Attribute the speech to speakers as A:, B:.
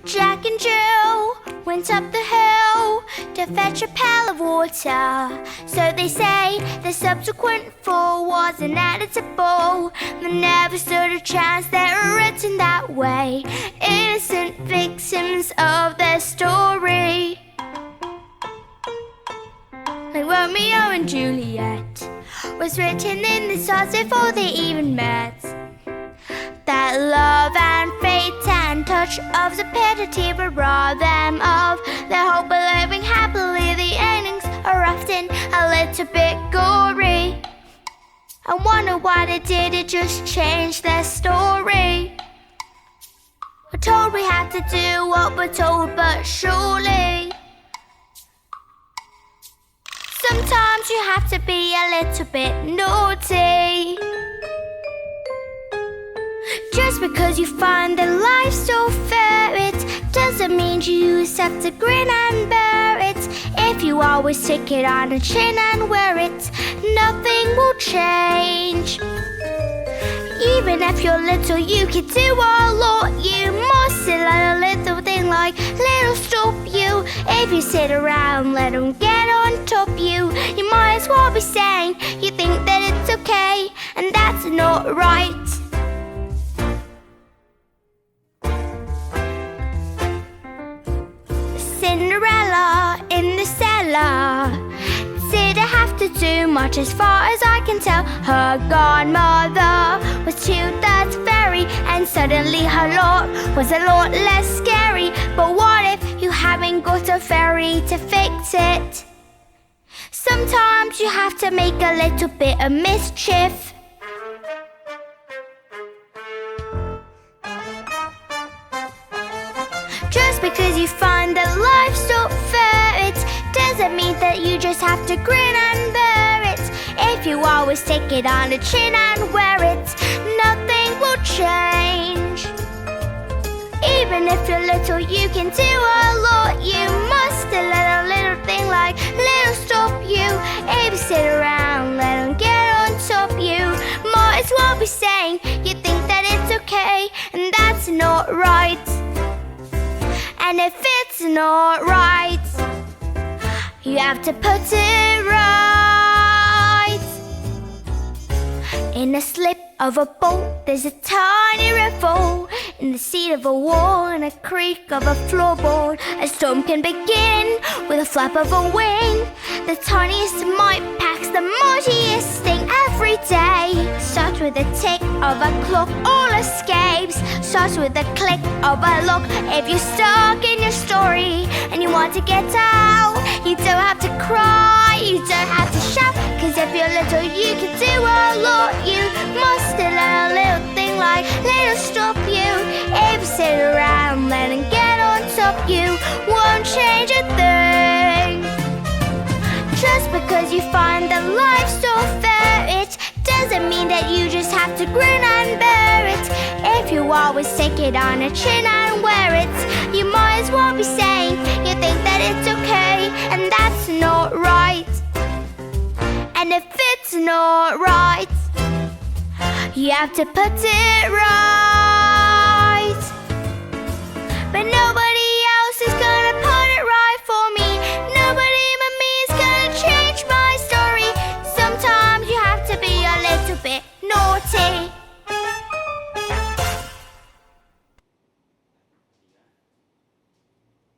A: Jack and Jill went up the hill to fetch a pail of water. So they say the subsequent fall was inevitable. They never stood a chance, they were written that way. Innocent victims of their story. Like Romeo and Juliet was written in the stars before they even met. That love and fate and touch of stupidity would rob them of their hope of living happily. The endings are often a little bit gory. I wonder why they did it, just change their story. We're told we have to do what we're told, but surely sometimes you have to be a little bit naughty. Just because you find that life's so fair, it doesn't mean you just have to grin and bear it. If you always take it on the chin and wear it, nothing will change. Even if you're little, you can do a lot. You must let a little thing like little stop you. If you sit around, let them get on top you. You might as well be saying you think that it's okay, and that's not right. Cinderella in the cellar didn't have to do much as far as I can tell. Her godmother was 2/3 fairy, and suddenly her lot was a lot less scary. But what if you haven't got a fairy to fix it? Sometimes you have to make a little bit of mischief. Just because you find that life's not fair, it doesn't mean that you just have to grin and bear it. If you always take it on the chin and wear it, nothing will change. Even if you're little, you can do a lot. You must let a little thing like little stop you. If you sit around, let them get on top you. Might as well be saying you think that it's okay, and that's not right. And if it's not right, you have to put it right. In a slip of a boat, there's a tiny ripple. In the seat of a wall, and a creak of a floorboard. A storm can begin with a flap of a wing. The tiniest mite packs the mightiest sting every day. Starts with a tick of a clock, all escapes. Starts with a click of a lock. If you're stuck in your story and you want to get out, you don't have to cry, you don't have to shout. Cause if you're little, you can do a lot. You must learn a little thing like little stop you. If you sit around, let them get on top you. Won't change a thing. Just because you find that life's so fair, it doesn't mean that you just have to grin and bear it. If you always take it on a chin and wear it, you might as well be saying you think that it's okay, and that's not right. And if it's not right, you have to put it right.